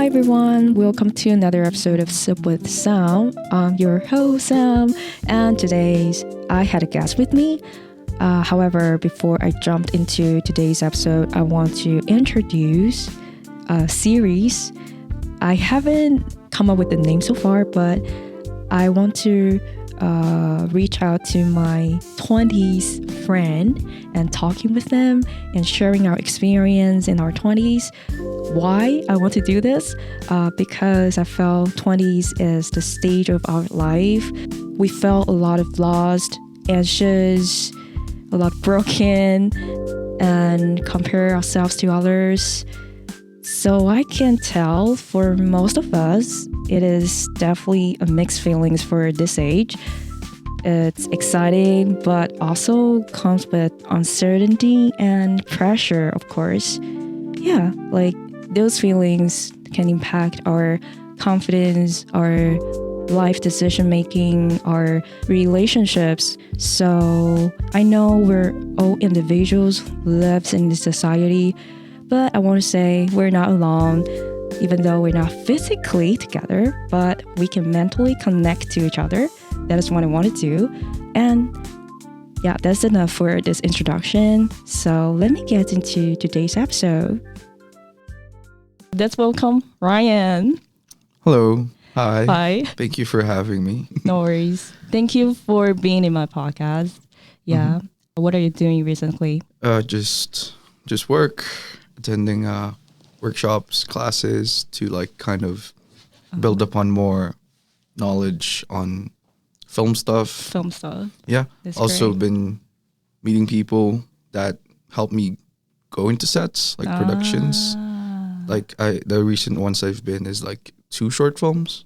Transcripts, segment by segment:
Hi everyone, welcome to another episode of Sip with Sam. I'm your host Sam, and I had a guest with me. However, before I jumped into today's episode, I want to introduce a series. I haven't come up with the name so far, but I want to reach out to my 20s friend and talking with them and sharing our experience in our 20s. Why I want to do this? Because I felt 20s is the stage of our life. We felt a lot of lost, anxious, a lot broken, and compare ourselves to others. So I can tell for most of us, it is definitely a mixed feelings for this age. It's exciting, but also comes with uncertainty and pressure, of course. Yeah, like those feelings can impact our confidence, our life decision making, our relationships. So I know we're all individuals, lives in this society, but I want to say we're not alone, even though we're not physically together, but we can mentally connect to each other. That is what I want to do. And yeah, that's enough for this introduction. So let me get into today's episode. Let's welcome Rhaion. Hello. Hi. Hi. Thank you for having me. No worries. Thank you for being in my podcast. Yeah. What are you doing recently? Just work, attending workshops, classes to like kind of build upon more knowledge on film stuff. Yeah. That's also great. been meeting people that help me go into sets, like productions. Like the recent ones I've been is like 2 short films.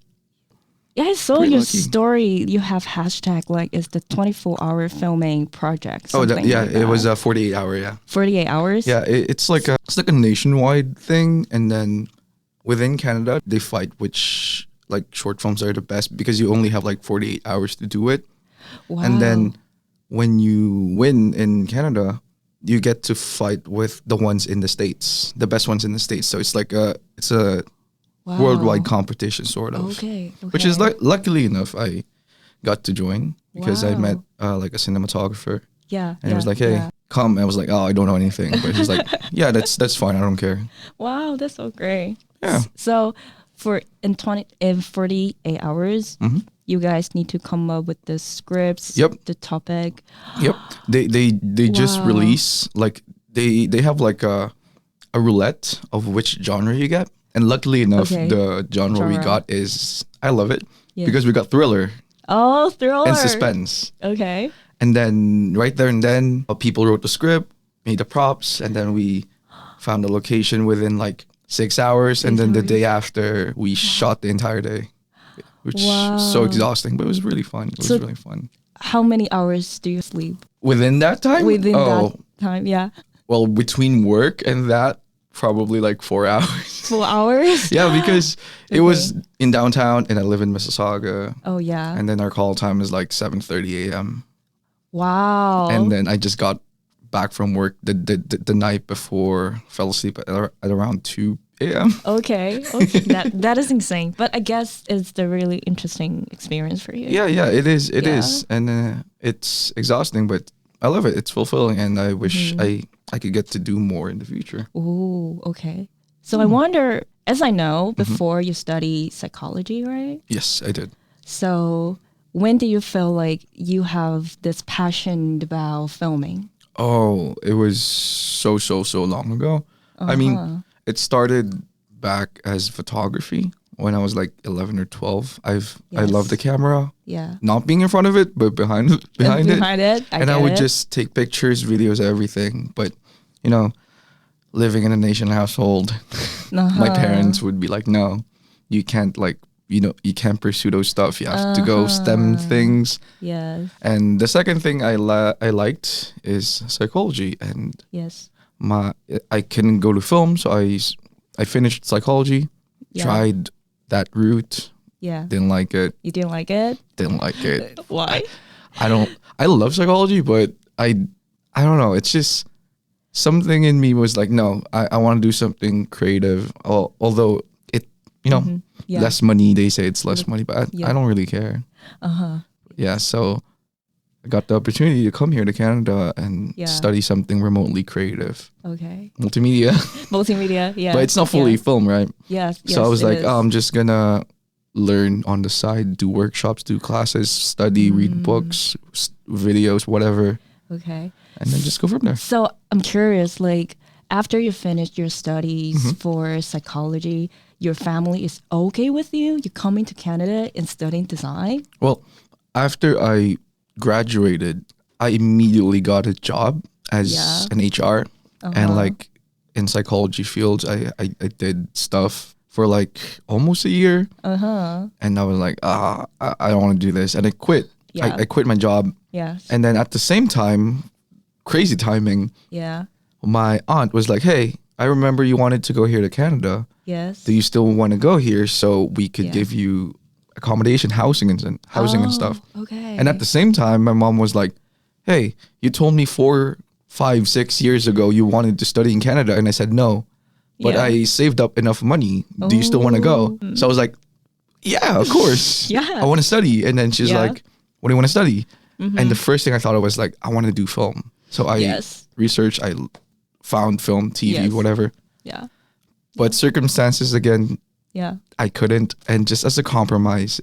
Yeah, I saw Pretty your lucky. story. You have hashtag like it's the 24-hour filming project. Oh, Something like it was that. a 48 hour, yeah. 48 hours? Yeah, it's like a nationwide thing, and then within Canada they fight which like short films are the best because you only have like 48 hours to do it. Wow. And then when you win in Canada, you get to fight with the ones in the States, the best ones in the States. So it's like a Wow. worldwide competition sort of. Okay. Which is like luckily enough I got to join because I Wow. met like a cinematographer. Yeah. And he was like, "Hey, come." I was like, "Oh, I don't know anything." But he's like, "Yeah, that's fine. I don't care." Wow, that's so great. Yeah. So in 48 hours, you guys need to come up with the scripts, Yep. the topic. Yep. They just Wow. release like they have like a roulette of which genre you get. And luckily enough, Okay. the genre we Genre. got is I love it Yeah. because we got thriller Oh, thriller. and suspense. Okay. And then right there and then, people wrote the script, made the props, and then we found the location within like 6 hours. And then the day after, we shot the entire day, which was so Wow. exhausting, but it was really fun. It was So- really fun. How many hours do you sleep Within that time? within that time? Yeah. Well, between work and that, probably like 4 hours. 4 hours? Yeah, because it was in downtown and I live in Mississauga. Oh, yeah. And then our call time is like 7:30 a.m. Wow. And then I just got back from work the night before, fell asleep at around 2 a.m. Okay. That is insane. But I guess it's the really interesting experience for you. Yeah, it is. It Yeah. is. And it's exhausting, but I love it. It's fulfilling. And I wish I could get to do more in the future. Ooh, okay. So I wonder, as I know, before you study psychology, right? Yes, I did. So when do you feel like you have this passion about filming? Oh, it was so long ago. I mean, it started back as photography when I was like 11 or 12. I love the camera, Yeah. not being in front of it, but behind it. Behind it, And I would just take pictures, videos, everything. But, you know, living in a nation household, my parents would be like, no, you can't you can't pursue those stuff. You have to go STEM things. Yes. And the second thing I liked is psychology. And Yes. I couldn't go to film, so I finished psychology, Yeah. tried that route, Yeah. didn't like it, You didn't like it? didn't like it. Why? I love psychology, but I don't know. It's just something in me was like, no, I want to do something creative. Although you know, Yeah. less money. They say it's less money, but I don't really care. Yeah, so I got the opportunity to come here to Canada and study something remotely creative. Okay. Multimedia. Multimedia, yeah. But it's not fully film, right? Yes. So I was like, oh, I'm just gonna learn on the side, do workshops, do classes, study, read books, videos, whatever. Okay. And then just go from there. So I'm curious, like after you finished your studies for psychology, your family is okay with you coming to Canada and studying design? Well, after I graduated, I immediately got a job as an HR. And like in psychology fields, I did stuff for like almost a year. And I was like, I don't want to do this. And I quit. I quit my job. Yes. And then at the same time, crazy timing. Yeah. My aunt was like, hey, I remember you wanted to go here to Canada. Yes. Do you still want to go here so we could give you accommodation, housing and stuff? Okay. And at the same time, my mom was like, hey, you told me 4, 5, 6 years ago you wanted to study in Canada. And I said, no, but I saved up enough money. Do you still want to go? So I was like, yeah, of course. I want to study. And then she's like, what do you want to study? And the first thing I thought of was like, I want to do film. So I researched, I found film, TV, whatever. Yeah. But circumstances, again, I couldn't. And just as a compromise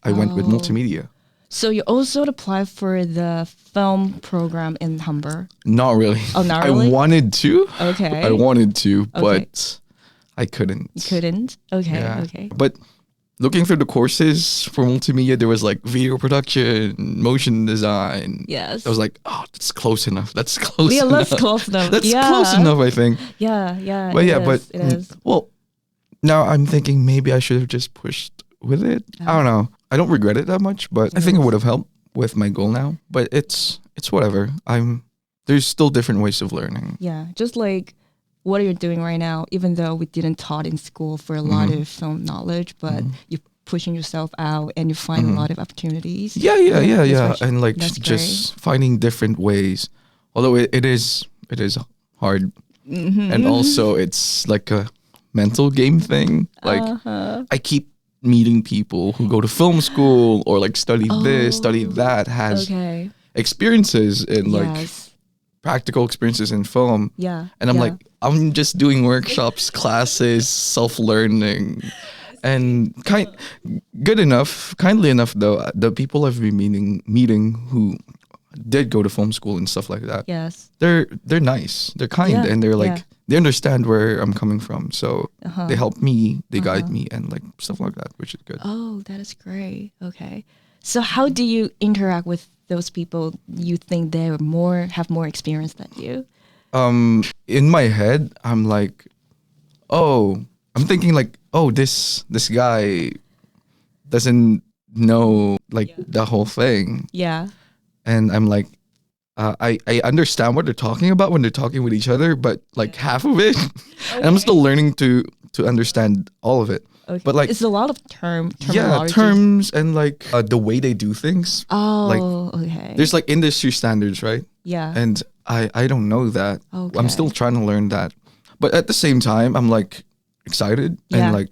I went with multimedia. So you also applied for the film program in Hamburg? Not really. Oh, not really? I wanted to. Okay. I wanted to, but I couldn't. You couldn't? Okay, okay. But looking through the courses for multimedia, there was like video production, motion design. Yes. I was like, oh, that's close enough. That's close enough. That's close enough. That's close enough, I think. Yeah. But it is. Well, now I'm thinking maybe I should have just pushed with it. I don't know. I don't regret it that much, but I think it would have helped with my goal now. But it's whatever. There's still different ways of learning. Yeah, just like what you're doing right now, even though we didn't taught in school for a lot of film knowledge, but you're pushing yourself out and you find a lot of opportunities. Yeah. And like just finding different ways. Although it is hard. And also it's like a mental game thing. Like I keep meeting people who go to film school or like study this, study that, has experiences in like practical experiences in film. Yeah. And I'm like, I'm just doing workshops, classes, self-learning. And kindly enough though, the people I've been meeting who did go to film school and stuff like that. Yes. They're nice. They're kind and they're like they understand where I'm coming from. So they help me, they guide me and like stuff like that, which is good. Oh, that is great. Okay. So how do you interact with those people you think they have more experience than you? In my head, I'm like, I'm thinking like, this guy doesn't know like the whole thing. Yeah. And I'm like, I understand what they're talking about when they're talking with each other, but like half of it, and I'm still learning to understand all of it. Okay. But like, it's a lot of terminology. Yeah, terms and like the way they do things. Oh, like, okay. There's like industry standards, right? Yeah. And I don't know that. Okay. I'm still trying to learn that. But at the same time, I'm like excited and like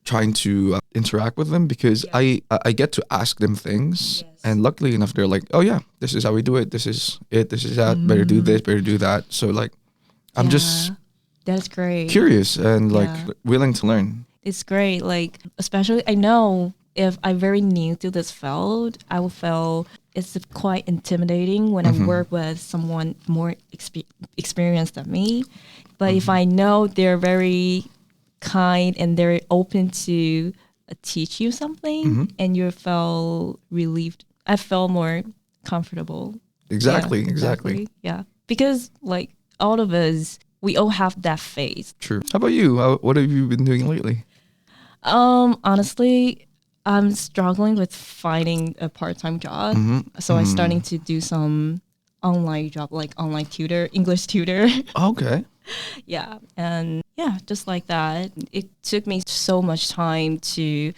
trying to interact with them because I get to ask them things. Yes. And luckily enough, they're like, oh yeah, this is how we do it. This is it. This is that. Better do this. Better do that. So like, I'm just that's great. Curious and like willing to learn. It's great. Like, especially I know if I'm very new to this field, I will feel it's quite intimidating when I work with someone more experienced than me. But if I know they're very kind and they're open to teach you something and you feel relieved, I feel more comfortable. Exactly. Yeah. Because like all of us, we all have that phase. True. How about you? What have you been doing lately? Honestly, I'm struggling with finding a part-time job. So I'm starting to do some online job, like online tutor, English tutor. Okay. Yeah. And yeah, just like that. It took me so much time to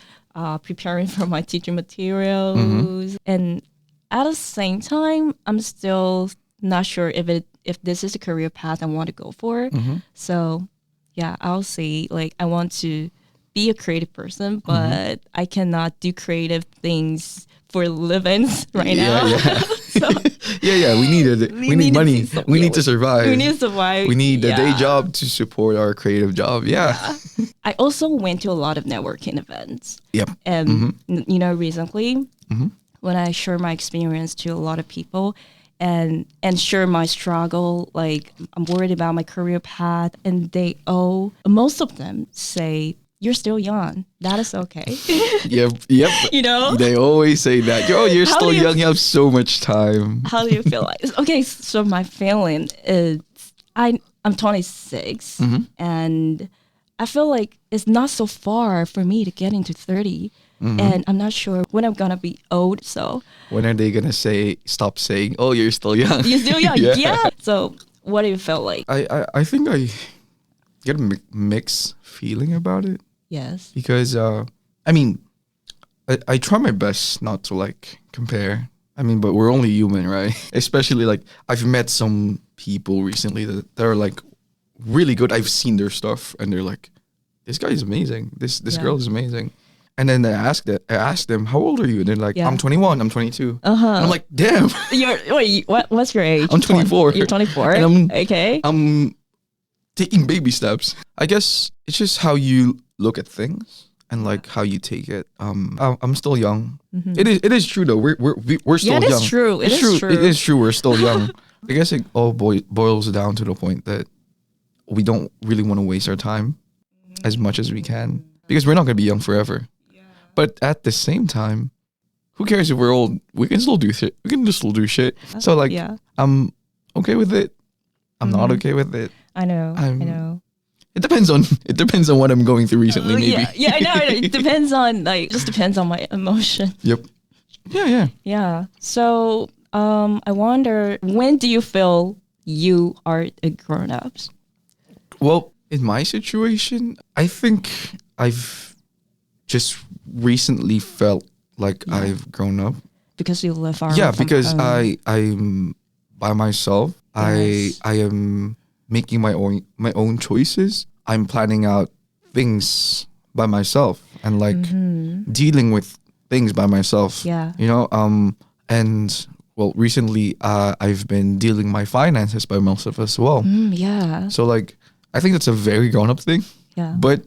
preparing for my teaching materials. And at the same time, I'm still not sure if this is a career path I want to go for. So yeah, I'll see. Like I want to be a creative person, but I cannot do creative things for livings right now. Yeah. So yeah. We need money. We need to survive. We need to survive. We need a day job to support our creative job. Yeah. I also went to a lot of networking events. Yep. And recently when I share my experience to a lot of people and share my struggle, like I'm worried about my career path, and most of them say, you're still young. That is okay. Yep. They always say that. You're still young. You have so much time. How do you feel like? Okay, so my feeling is I'm 26 and I feel like it's not so far for me to get into 30. And I'm not sure when I'm gonna be old. So when are they gonna stop saying, "Oh, you're still young"? You're still young. Yeah. So what do you feel like? I think I get a mixed feeling about it. Yes. Because I try my best not to like compare. But we're only human, right? Especially like I've met some people recently that are like really good. I've seen their stuff and they're like, this guy is amazing. This girl is amazing. And then I asked them, how old are you? And they're like, I'm 21, I'm 22. And I'm like, damn. What's your age? I'm 24. You're 24? And okay. I'm taking baby steps. I guess it's just how you look at things and like how you take it. I'm still young. It is true though. We're still young. It is true. It is true. It is true. We're still young. I guess it all boils down to the point that we don't really want to waste our time as much as we can, because we're not going to be young forever. But at the same time, who cares if we're old? We can still do shit. We can just still do shit. So like, I'm okay with it. I'm not okay with it. I know. It depends on what I'm going through recently. Maybe. I know. It depends on just depends on my emotion. Yep. Yeah. So I wonder, when do you feel you are a grown-up? Well, in my situation, I think I've just recently felt like I've grown up. Because you live far Yeah, from because home. I'm by myself. Yes. I am making my own choices. I'm planning out things by myself and like dealing with things by myself. Yeah. And well, recently I've been dealing my finances by myself as well. Yeah. So like I think that's a very grown up thing. Yeah. But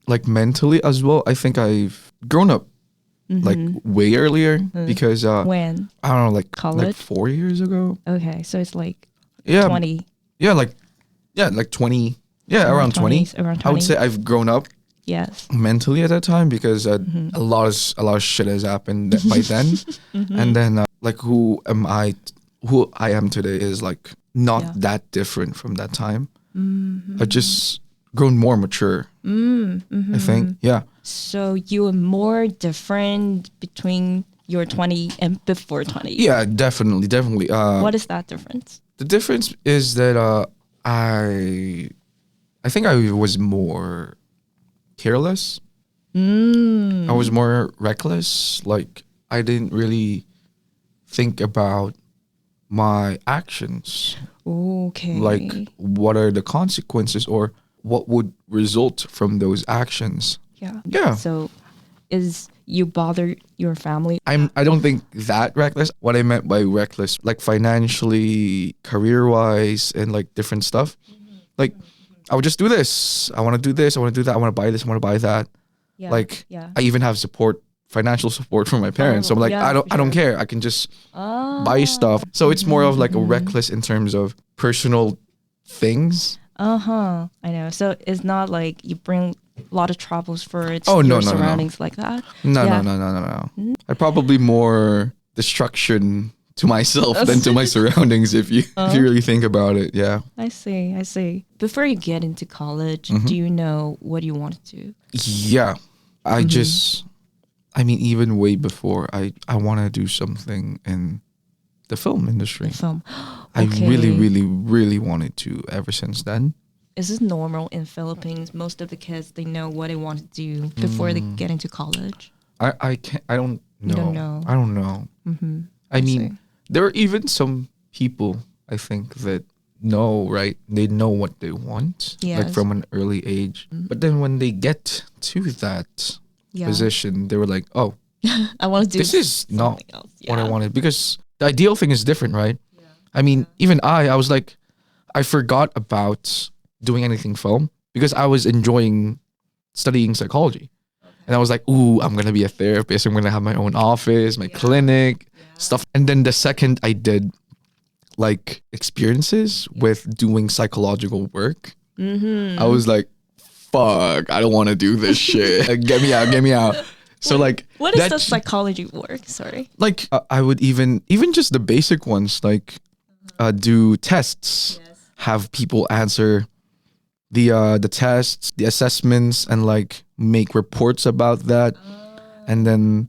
like mentally as well, I think I've grown up like way earlier because when? I don't know, like college? like 4 years ago. Okay, so it's like 20. Yeah, like 20. Yeah, around 20. Around 20. I would say I've grown up Yes. mentally at that time because a lot of shit has happened by then. And then like who I am today is like not that different from that time. I've just grown more mature. I think. Yeah. So you are more different between your 20 and before 20. Yeah, definitely. What is that difference? The difference is that I think I was more careless. I was more reckless. Like I didn't really think about my actions. Okay. Like what are the consequences or what would result from those actions. Yeah. So is you bother your family? I don't think that reckless. What I meant by reckless, like financially, career-wise, and like different stuff. Like I would just do this. I want to do this. I want to do that. I want to buy this. I want to buy that. Yeah. Like I even have financial support from my parents. So I'm like, I don't care. I can just buy stuff. So it's more of like a reckless in terms of personal things. I know. So it's not like you bring a lot of troubles for your surroundings like that. No. I probably more destruction to myself than to my surroundings if you really think about it. Yeah. I see. Before you get into college, do you know what you want to do? Yeah. Even way before, I want to do something in the film industry. Film. I really, really, really wanted to ever since then. Is this normal in Philippines? Most of the kids, they know what they want to do before they get into college. I don't know. You don't know. I don't know. I mean, there are even some people, I think, that know, right? They know what they want, like Yes. from an early age. But then when they get to that position, they were like, oh, I want to do this is not something else. what I wanted, because the ideal thing is different, right? I mean, even I was like, I forgot about doing anything film because I was enjoying studying psychology. And I was like, ooh, I'm going to be a therapist. I'm going to have my own office, my clinic, stuff. And then the second I did like experiences with doing psychological work, I was like, fuck, I don't want to do this shit. Like, get me out. So like, what is the psychology work? Sorry. Like I would even just the basic ones, like do tests, have people answer the tests, the assessments, and like make reports about that, and then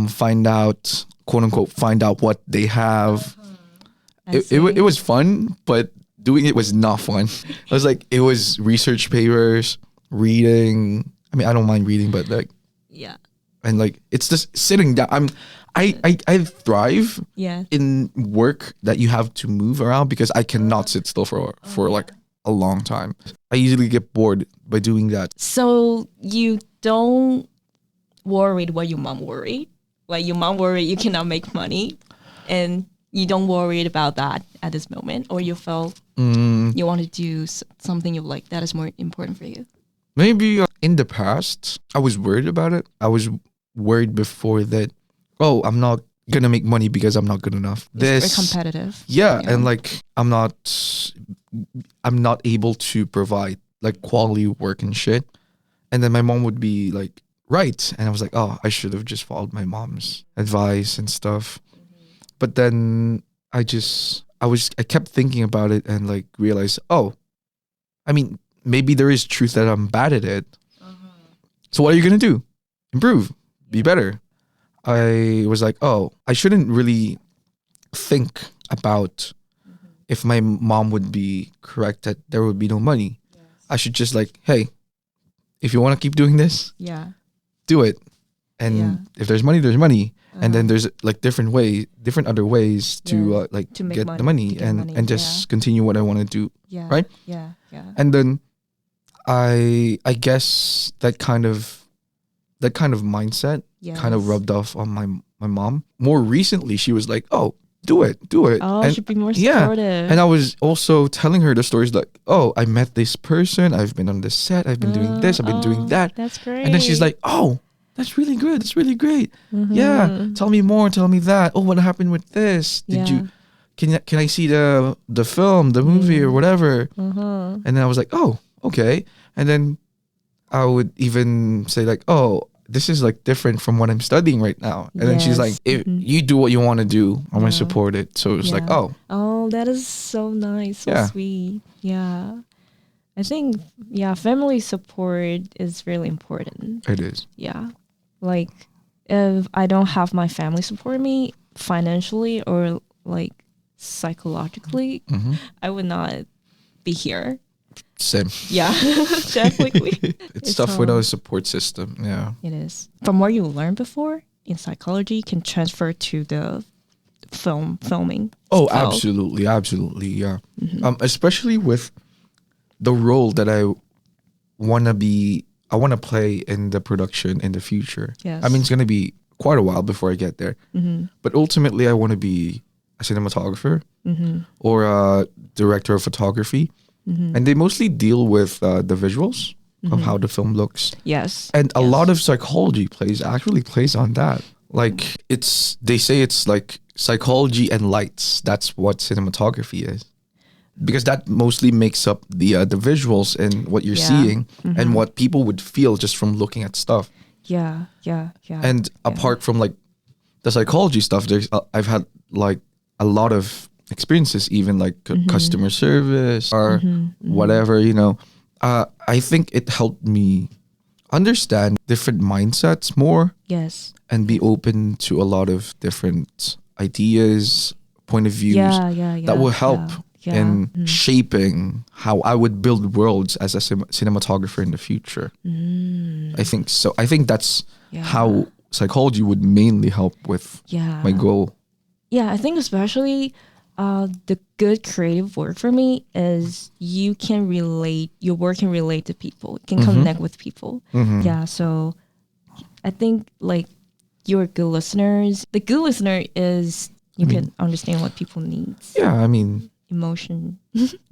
find out, quote unquote, find out what they have. It was fun, but doing it was not fun. It was like, it was research papers, reading. I mean, I don't mind reading, but like, and like, it's just sitting down. I thrive in work that you have to move around, because I cannot sit still for like a long time. I usually get bored by doing that. So you don't worry what your mom worried? Like your mom worried you cannot make money, and you don't worry about that at this moment, or you felt you want to do something you like that is more important for you? Maybe in the past, I was worried about it. I was worried before that, oh, I'm not gonna make money because I'm not good enough. It's very competitive. Yeah, and like I'm not able to provide like quality work and shit. And then my mom would be like, right. And I was like, oh, I should have just followed my mom's advice and stuff. But then I kept thinking about it and like realized, oh, I mean, maybe there is truth that I'm bad at it. So what are you gonna do? Improve, be better. I was like, oh, I shouldn't really think about if my mom would be correct that there would be no money. I should just like, hey, if you want to keep doing this, do it. And if there's money, there's money. And then there's like different other ways to get the money and just continue what I want to do. Right? Yeah. And then I guess that kind of mindset kind of rubbed off on my mom. More recently, she was like, oh, do it. Oh, and, should be more supportive. And I was also telling her the stories like, oh, I met this person, I've been on this set, I've been doing this, I've been doing that. That's great. And then she's like, oh, that's really good. That's really great. Yeah, tell me more. Tell me that. Oh, what happened with this? Did you? Can I see the film, the movie, or whatever? And then I was like, oh, okay. And then I would even say like, oh, this is like different from what I'm studying right now. And then she's like, if you do what you want to do, I'm gonna support it. So it's like, oh, that is so nice, so sweet. Yeah, I think family support is really important. It is. Yeah, like if I don't have my family support me financially or like psychologically, I would not be here. Same. Yeah, definitely. It's tough without a support system. Yeah, it is. From what you learned before in psychology can transfer to the filming. Oh, absolutely. Yeah. Especially with the role that I want to play in the production in the future. Yes. I mean, it's going to be quite a while before I get there. But ultimately, I want to be a cinematographer or a director of photography. And they mostly deal with the visuals of how the film looks. Yes. And a lot of psychology plays on that. Like they say it's like psychology and lights. That's what cinematography is. Because that mostly makes up the visuals and what you're seeing and what people would feel just from looking at stuff. Yeah. And apart from like the psychology stuff, I've had like a lot of experiences, even like customer service or whatever, I think it helped me understand different mindsets more. Yes. And be open to a lot of different ideas, point of views that will help in shaping how I would build worlds as a cinematographer in the future. I think so. I think that's how psychology would mainly help with my goal. Yeah, I think especially The good creative work for me is you can relate, your work can relate to people, can connect with people. Yeah, so I think like you're good listeners. The good listener is you can understand what people need. Yeah, I mean, emotion.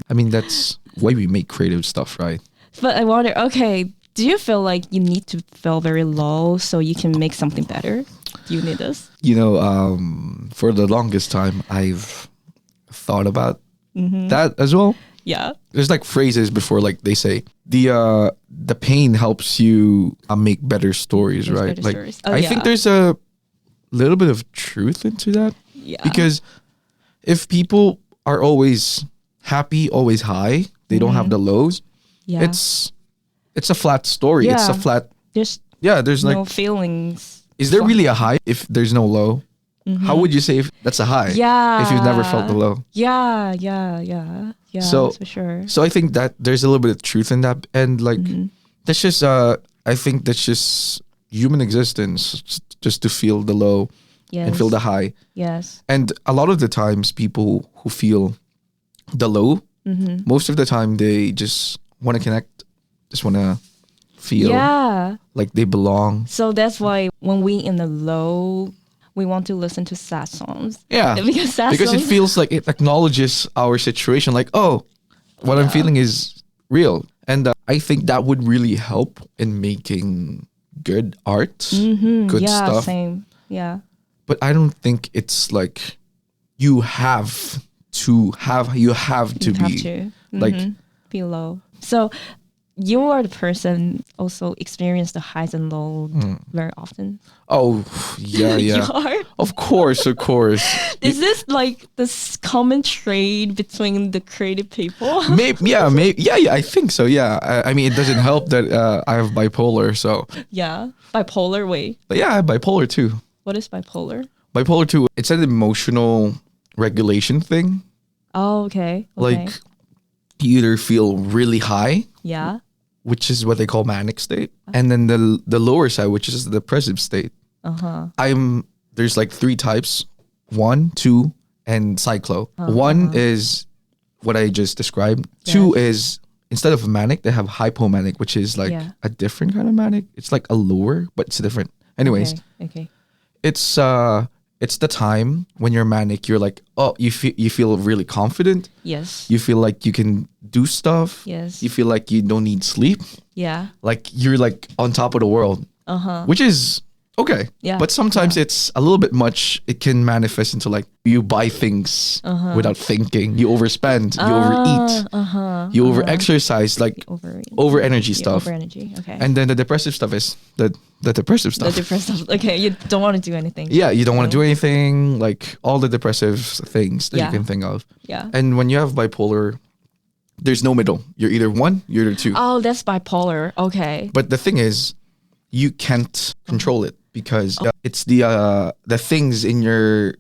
that's why we make creative stuff, right? But I wonder, okay, do you feel like you need to feel very low so you can make something better? Do you need this? For the longest time, I've thought about that as well. Yeah. There's like phrases before, like they say the pain helps you make better stories, Makes right? better Like stories. Oh, I yeah. think there's a little bit of truth into that. Yeah. Because if people are always happy, always high, they don't have the lows. Yeah. It's a flat story. It's a Yeah. flat. There's There's no like, feelings. is there really a high if there's no low? How would you say if that's a high? Yeah. If you've never felt the low. Yeah. So- that's for sure. So I think that there's a little bit of truth in that, and like that's just I think that's just human existence, just to feel the low Yes. and feel the high. Yes. And a lot of the times, people who feel the low, most of the time they just want to connect, just want to feel Yeah. like they belong. So that's why when we in the low, we want to listen to sad songs. Yeah, Because sad because it songs. feels like it acknowledges our situation. Like, oh, what I'm feeling is real, and I think that would really help in making good art, good yeah, stuff. same. Yeah. But I don't think it's like you have to be like be low. So you are the person also experience the highs and lows very often. oh yeah You yeah are. of course Is this like this common trait between the creative people? maybe I think so, yeah. I mean, it doesn't help that I have bipolar, so Yeah. Bipolar. Wait. but yeah, I have bipolar too. What is bipolar? Bipolar too, it's an emotional regulation thing. Oh, okay. Like you either feel really high, yeah. which is what they call manic state, and then the lower side, which is the depressive state. There's like 3 types: 1, 2, and cyclo. 1 is what I just described. 2 is, instead of manic, they have hypomanic, which is like a different kind of manic. It's like a lower, but it's different. Anyways, Okay. it's the time when you're manic, you're like, oh, you feel really confident. Yes. You feel like you can do stuff. Yes. You feel like you don't need sleep. Yeah. Like you're like on top of the world. Which is okay. Yeah. But sometimes it's a little bit much. It can manifest into like you buy things without thinking. You overspend. You overeat. You overexercise. Like over energy stuff. Over energy. Okay. And then the depressive stuff is the depressive the stuff. depressive. Okay, you don't want to do anything. Yeah, you don't want to do anything, like all the depressive things that you Yeah. can think of. Yeah. And when you have bipolar, there's no middle. You're either 1, you're either 2. Oh, that's bipolar. Okay. But the thing is, you can't control it because it's the things in your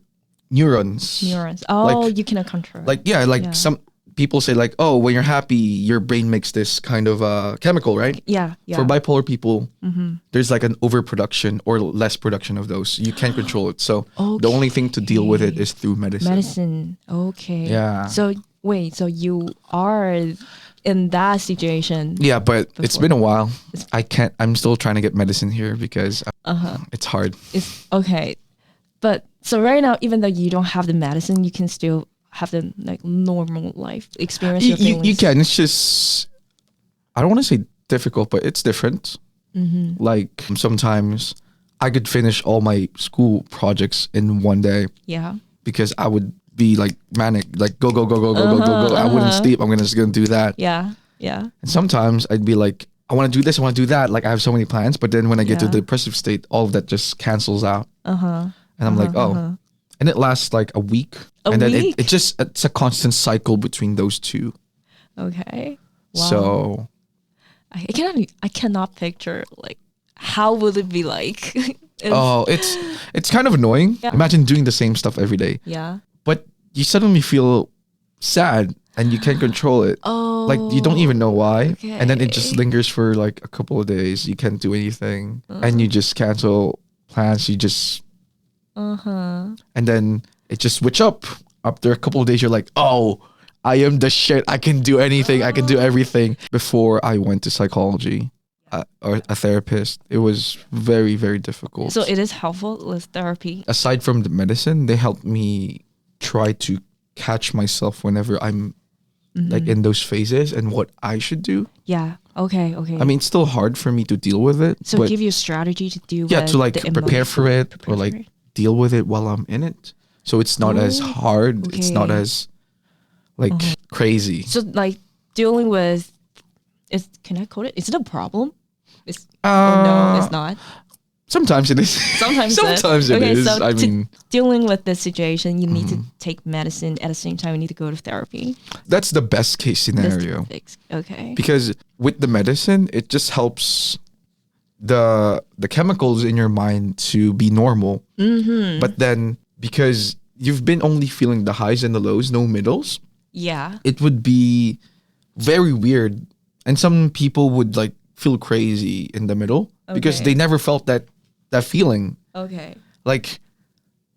neurons. Neurons. Oh, Like- you cannot control. Like some people say like, oh, when you're happy, your brain makes this kind of chemical, right? yeah. For bipolar people, there's like an overproduction or less production of those. You can't control it. So the only thing to deal with it is through medicine. Medicine. Okay. Yeah. So wait, so you are in that situation. Yeah, but it's Before. been a while. I'm still trying to get medicine here because it's hard. It's okay. But so right now, even though you don't have the medicine, you can still have the like normal life experience your feelings. You can. It's just, I don't want to say difficult, but it's different. Like sometimes I could finish all my school projects in one day Yeah. because I would be like manic, like go. I wouldn't sleep. I'm just gonna do that. Yeah. Yeah. And sometimes I'd be like, I want to do this, I want to do that. Like I have so many plans, but then when I get to the depressive state, all of that just cancels out. And I'm like, oh. And it lasts like a week. And then week? it's a constant cycle between those two. Okay. Wow. So I cannot picture like how would it be like. it's kind of annoying. Yeah. Imagine doing the same stuff every day, Yeah. but you suddenly feel sad and you can't control it. Oh. Like you don't even know why. And then it just Okay. lingers for like a couple of days. You can't do anything and you just cancel plans. You just, and then it just switch up after a couple of days, you're like, oh, I am the shit. I can do anything. I can do everything. Before I went to psychology or a therapist, it was very, very difficult. So it is helpful with therapy. Aside from the medicine, they helped me try to catch myself whenever I'm like in those phases and what I should do. Yeah. Okay. I mean, it's still hard for me to deal with it. So but give you a strategy to deal with to like the prepare for it prepare or like for it. deal with it while I'm in it. So it's not as hard. It's not okay. as like crazy. So like dealing with, can I call it? Is it a problem? Or no, it's not. Sometimes it is. Sometimes it is. So I mean, dealing with this situation, you need to take medicine at the same time. You need to go to therapy. that's the best case scenario. Okay. Because with the medicine, it just helps the chemicals in your mind to be normal. But then because you've been only feeling the highs and the lows, no middles, Yeah. it would be very weird. And some people would like feel crazy in the middle because Okay. they never felt that feeling. Okay. Like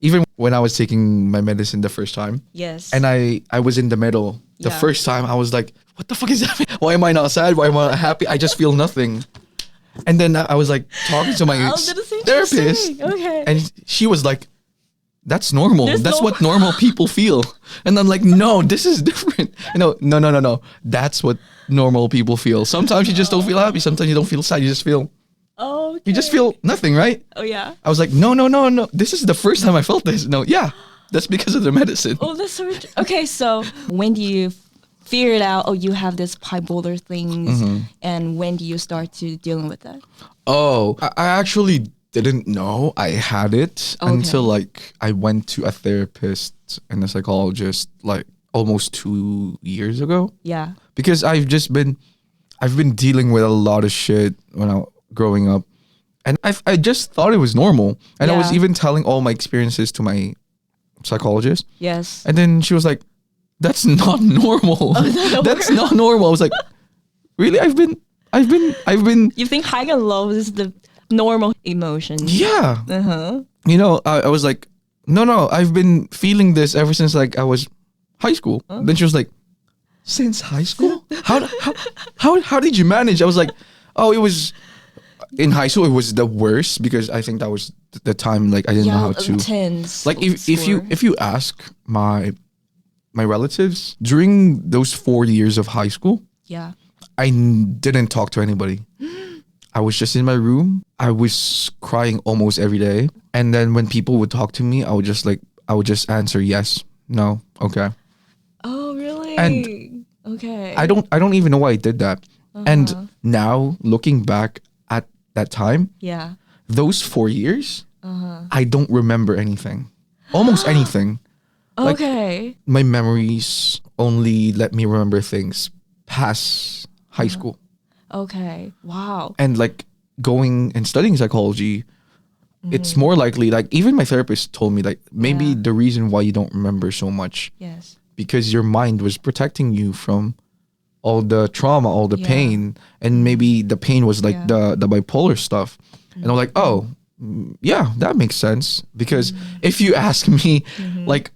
even when I was taking my medicine the first time, Yes. and I was in the middle. The Yeah. first time I was like, what the fuck is happening? Why am I not sad? Why am I not happy? I just feel nothing. And then I was like talking to my therapist, Okay. and she was like, that's normal. There's That's no- what normal people feel. And I'm like, no, this is different. No. That's what normal people feel. Sometimes you just don't feel happy. Sometimes you don't feel sad. You just feel nothing, right? Oh yeah. I was like, no. This is the first time I felt this. No, yeah. That's because of the medicine. Oh, that's so okay. So when do you figure it out? Oh, you have this bipolar things, and when do you start to dealing with that? Oh, I actually didn't know I had it until like I went to a therapist and a psychologist like almost 2 years ago. Yeah. Because I've been dealing with a lot of shit when I growing up, and I just thought it was normal, and I was Yeah. even telling all my experiences to my psychologist, Yes. and then she was like, "That's not normal. That's not normal." I was like, "Really? I've been." You think high and low is the normal emotion? Yeah. Uh-huh. I was like, no, I've been feeling this ever since like I was high school. Then she was like, since high school? How did you manage? I was like, oh, it was in high school. It was the worst because I think that was the time like I didn't know how to. Intense. Like if you ask my relatives during those 4 years of high school, Yeah. I didn't talk to anybody. I was just in my room. I was crying almost every day. And then when people would talk to me, I would just answer yes, no, okay. Oh, really? And okay. I don't even know why I did that. And now looking back at that time, Yeah. those 4 years, I don't remember anything. Almost anything. Like, Okay. my memories only let me remember things past high school. Okay. Wow. And like going and studying psychology, it's more likely, like even my therapist told me like maybe Yeah. the reason why you don't remember so much Yes. because your mind was protecting you from all the trauma, all the Yeah. pain, and maybe the pain was like Yeah. the bipolar stuff. And I'm like, oh, yeah, that makes sense. Because if you ask me, like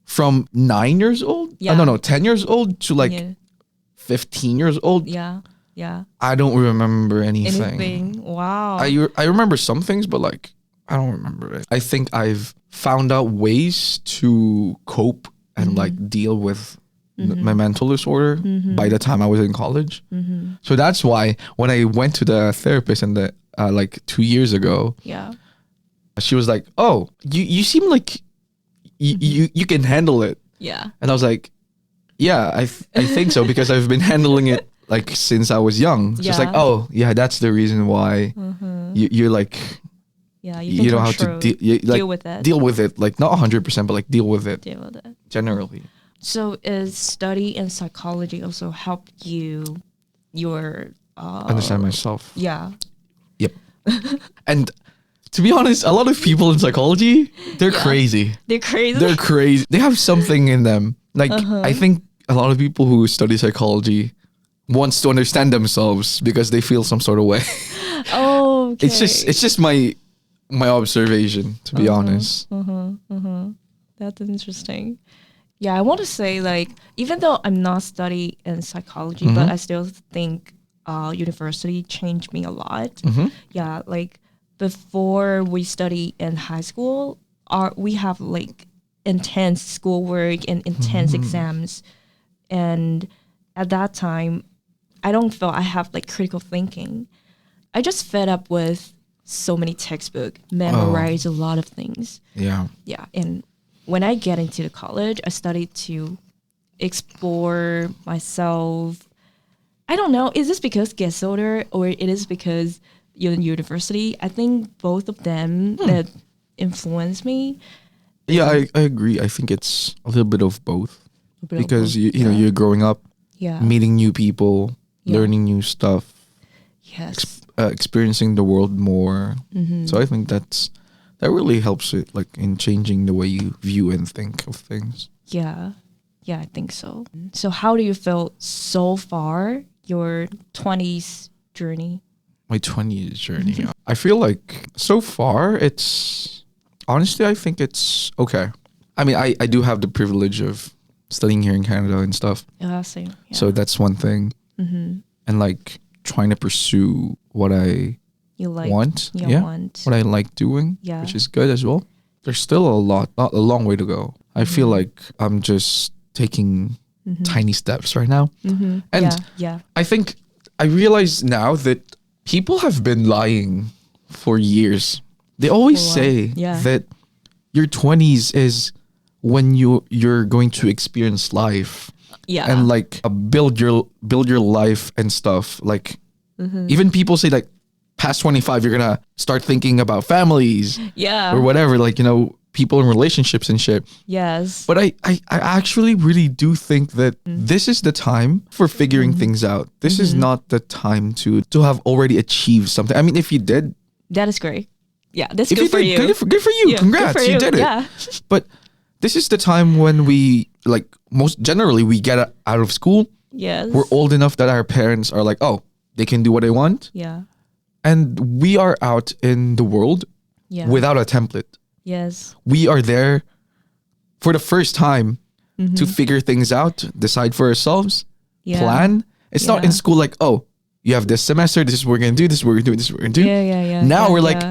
from 9 years old, Yeah. no, 10 years old to like Yeah. 15 years old, Yeah. Yeah. I don't remember anything. Anything. Wow. I remember some things, but like I don't remember it. I think I've found out ways to cope and like deal with my mental disorder by the time I was in college. So that's why when I went to the therapist and the like 2 years ago, Yeah. she was like, "Oh, you seem like you can handle it." Yeah. And I was like, "Yeah, I think so because I've been handling it like since I was young." Just like, Yeah. "Oh, yeah, that's the reason why you're like Yeah. you know how to deal with it. deal with it, like not 100%, but like deal with it Deal with it. generally." So is study in psychology also help you your Understand myself. yeah. Yep. And to be honest, a lot of people in psychology, they're crazy. They're crazy. They're crazy. They have something in them. Like I think a lot of people who study psychology wants to understand themselves because they feel some sort of way. Oh, okay. It's just my observation, to be honest. That's interesting. Yeah, I want to say like even though I'm not studying in psychology, but I still think university changed me a lot. Yeah, like before we study in high school, we have like intense schoolwork and intense exams, and at that time, I don't feel I have like critical thinking. I just fed up with so many textbook, memorize a lot of things. Yeah. Yeah, and when I get into the college, I started to explore myself. I don't know, is this because gets older or it is because you're in university? I think both of them that influence me. Yeah, I agree. I think it's a little bit of both. Because you know, yeah. you're growing up, Yeah. meeting new people, learning new stuff, Yes. experiencing the world more. So I think that really helps it, like in changing the way you view and think of things. Yeah. Yeah, I think so. So how do you feel so far, your 20s journey? My 20s journey. I feel like so far it's honestly, I think it's okay. I mean, I do have the privilege of studying here in Canada and stuff. Yeah, same. Yeah. So that's one thing. And like trying to pursue what I you like want. You Yeah. want. What I like doing, Yeah. which is good as well. There's still not a long way to go. I feel like I'm just taking tiny steps right now. And yeah. I think I realize now that people have been lying for years. They always say that your 20s is when you're going to experience life. Yeah. And like build your life and stuff. Like even people say like past 25 you're gonna start thinking about families. Yeah. Or whatever, like, you know, people in relationships and shit. Yes. But I actually really do think that this is the time for figuring things out. This is not the time to have already achieved something. I mean, if you did, that is great. Yeah, that's if good you for did, you. good for you. Yeah, Congrats, good for you did it. Yeah. But this is the time when we, like, most generally we get out of school. Yes. We're old enough that our parents are like, oh, they can do what they want. Yeah. And we are out in the world without a template. Yes. We are there for the first time to figure things out, decide for ourselves, plan. It's not in school like, oh, you have this semester, this is what we're going to do, this is what we're doing, this is what we're going to do. Yeah. Now we're like,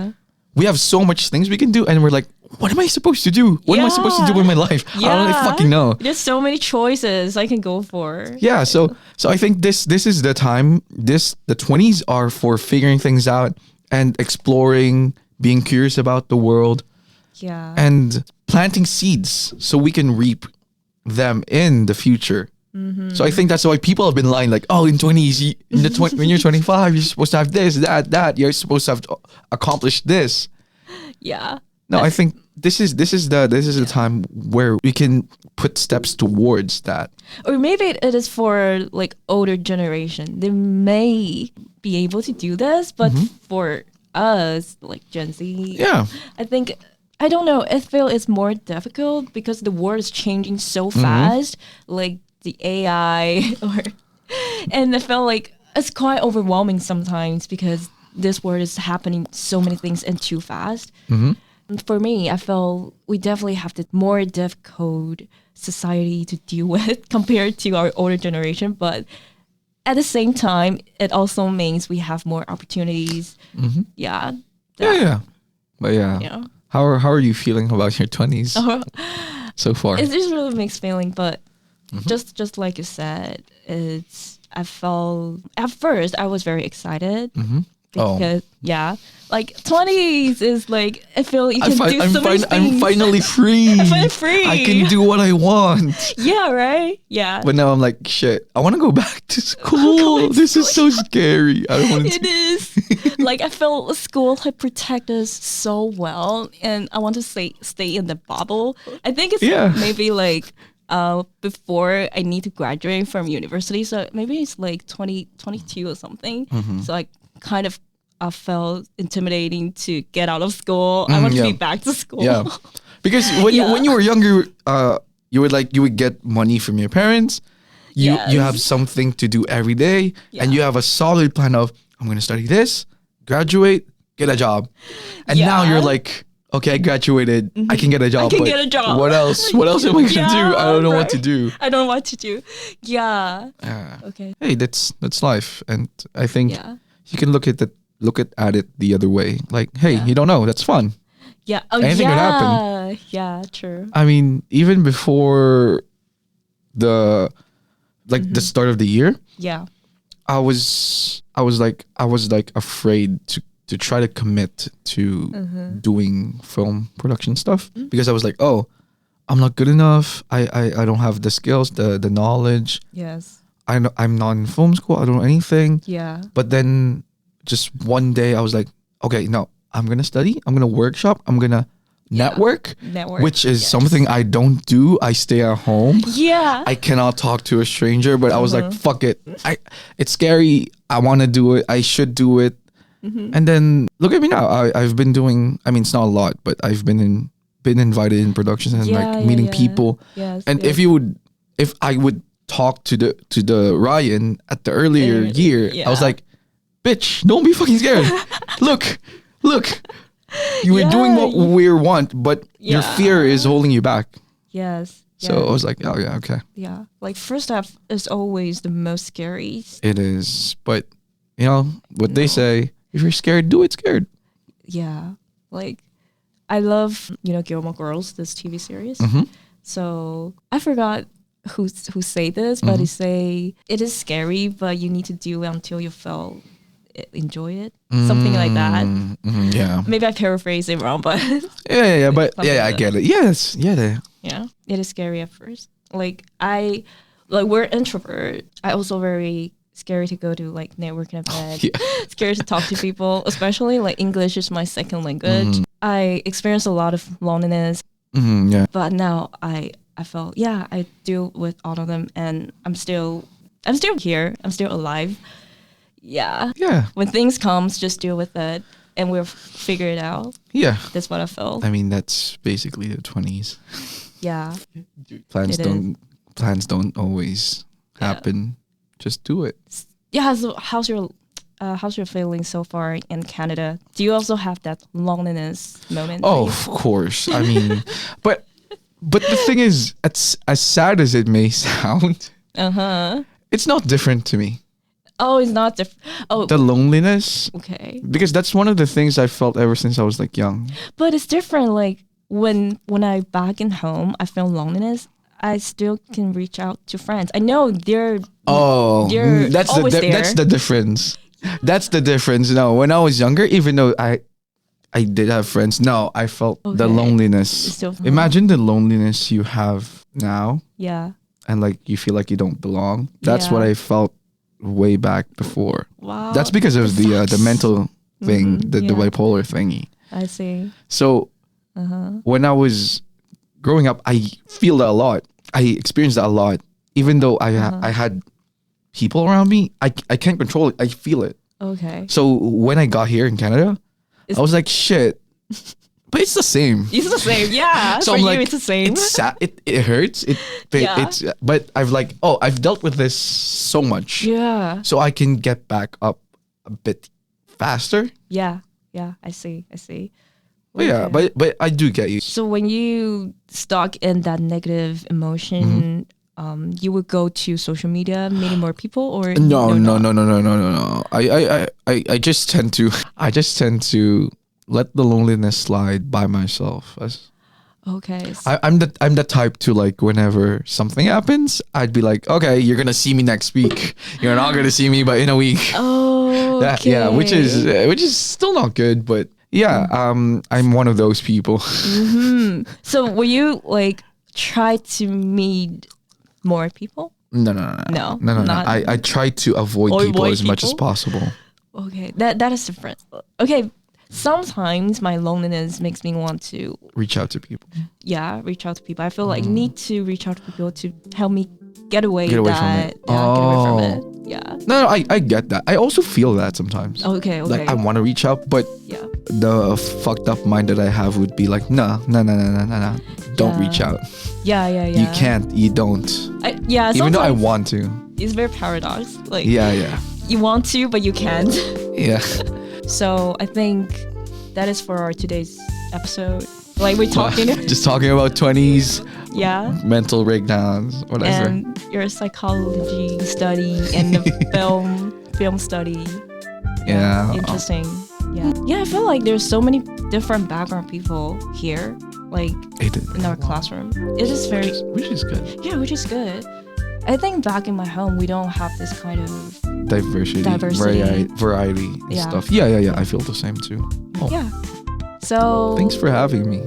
we have so much things we can do, and we're like, what am I supposed to do? What am I supposed to do in my life? I don't really fucking know. There's so many choices I can go for. Yeah, so I think this is the time. The 20s are for figuring things out and exploring, being curious about the world. Yeah. And planting seeds so we can reap them in the future. So I think that's why people have been lying, like, oh, in 20s, when you're 25, you're supposed to have this, that. You're supposed to have accomplished this. Yeah. No, I think this is the time where we can put steps towards that. Or maybe it is for like older generation. They may be able to do this, but for us, like Gen Z, I think, I don't know, I feel it's more difficult because the world is changing so fast, like the AI and I feel like it's quite overwhelming sometimes because this world is happening so many things and too fast. For me, I feel we definitely have the more difficult society to deal with compared to our older generation. But at the same time, it also means we have more opportunities. Yeah. But yeah. How are you feeling about your 20s so far? It's just really mixed feeling, but just like you said, I felt at first I was very excited. Because like 20s is like I feel you can do so many things. I'm finally free. I'm finally free. I can do what I want. Yeah, right? Yeah. But now I'm like, shit, I want to go back to school. This is so scary. I don't want to. It is. Like I feel school had protected us so well, and I want to stay in the bubble. I think it's maybe like before I need to graduate from university, so maybe it's like 2022 or something. So I kind of felt intimidating to get out of school. I want to be back to school. Yeah, because when you were younger, you would get money from your parents. You have something to do every day, and you have a solid plan of I'm going to study this, graduate, get a job, and now you're like, okay, I graduated. I can get a job. I can but get a job. What else? What else am I gonna do? I don't know what to do. I don't know what to do. Yeah. Okay. Hey, that's life, and I think Yeah. you can look at it the other way. Like, hey, you don't know. That's fun. Yeah. Oh, Anything yeah. could happen. Yeah. True. I mean, even before the the start of the year, Yeah. I was like afraid to try to commit to doing film production stuff because I was like, oh, I'm not good enough. I don't have the skills, the knowledge. Yes. I'm not in film school. I don't know anything. Yeah. But then just one day I was like, okay, no, I'm gonna study. I'm gonna workshop. I'm gonna network, which is something I don't do. I stay at home. Yeah. I cannot talk to a stranger, but I was like, fuck it. It's scary. I want to do it. I should do it. And then look at me now. I've been doing, I mean, it's not a lot, but I've been invited in productions and meeting people. Yes, and yes. if I would talk to the Rhaion at the earlier year, I was like, bitch, don't be fucking scared. look. You were doing what we want, but your fear is holding you back. Yes. So I was like, oh yeah, okay. Yeah. Like first half is always the most scary. It is, but you know what they say: if you're scared, do it scared. Yeah. Like I love Gilmore Girls, this TV series. So I forgot who say this, but they say it is scary, but you need to do it until you enjoy it, something like that. Yeah. Maybe I paraphrase it wrong, but yeah. But yeah, I get it. Yes. Yeah. Yeah. It is scary at first. We're introvert. I also very scary to go to like networking event. Scared to talk to people, especially like English is my second language. I experienced a lot of loneliness. But now I felt I deal with all of them, and I'm still here. I'm still alive. Yeah. When things comes, just deal with it, and we'll figure it out. Yeah. That's what I felt. I mean, that's basically the 20s. Yeah. Plans don't always happen. Just do it. Yeah. So how's your feeling so far in Canada? Do you also have that loneliness moment? Oh, of course. I mean, but the thing is, as sad as it may sound, it's not different to me. Oh, it's not different. Oh, the loneliness. Okay. Because that's one of the things I felt ever since I was like young. But it's different. Like when I back in home, I feel loneliness. I still can reach out to friends. I know they're that's always there. That's the difference. That's the difference. No, when I was younger, even though I did have friends, no, I felt the loneliness. Imagine the loneliness you have now. Yeah. And like you feel like you don't belong. That's what I felt way back before. Wow. That's because of the mental thing, the bipolar thingy. I see. So when I was growing up, I feel that a lot. I experienced that a lot. Even though I had people around me, I can't control it. I feel it. Okay. So when I got here in Canada, I was like, shit. But it's the same. It's the same, yeah. So for I'm you, like, it's the same. It's sad. It hurts. But I've dealt with this so much. Yeah. So I can get back up a bit faster. Yeah. I see. Yeah, but I do get you. So when you stuck in that negative emotion, you would go to social media, meeting more people, or no. I just tend to let the loneliness slide by myself. Okay. I'm the type to like whenever something happens, I'd be like, okay, you're gonna see me next week. You're not gonna see me, but in a week. Oh. Okay. Yeah, which is still not good, but yeah, I'm one of those people. So will you like try to meet more people? No. I try to avoid people as much as possible. Okay, that is different. Okay. Sometimes my loneliness makes me want to reach out to people. Yeah, reach out to people. I feel like need to reach out to people to help me get away from it. Yeah, get away from it. Yeah. No, I get that. I also feel that sometimes. Okay. Like I want to reach out, but the fucked up mind that I have would be like, no. Don't reach out. Yeah. You can't. You don't. Even though I want to. It's very paradox. Like yeah. You want to, but you can't. Yeah. So I think that is for our today's episode. Like we're talking. Just talking about 20s. Yeah. Mental breakdowns. Whatever. And your psychology study and the film study. Yeah. Interesting. Yeah. Yeah, I feel like there's so many different background people here, like in our classroom. It is very which is good. Yeah, which is good. I think back in my home we don't have this kind of Diversity. Variety and stuff. Yeah. I feel the same too. Oh. Yeah. So thanks for having me.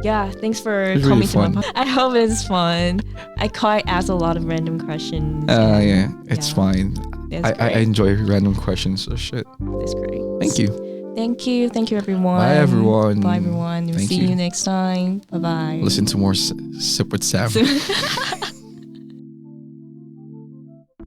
Yeah, thanks for It's coming really to my fun. podcast. I hope it's fun. I quite ask a lot of random questions. Yeah, it's fine. It's I great. enjoy random questions, so shit. It's great. Thank you. Thank you everyone. Bye, everyone. Bye everyone. Thank See you. you next time. Bye bye. Listen to more Sip with Sam.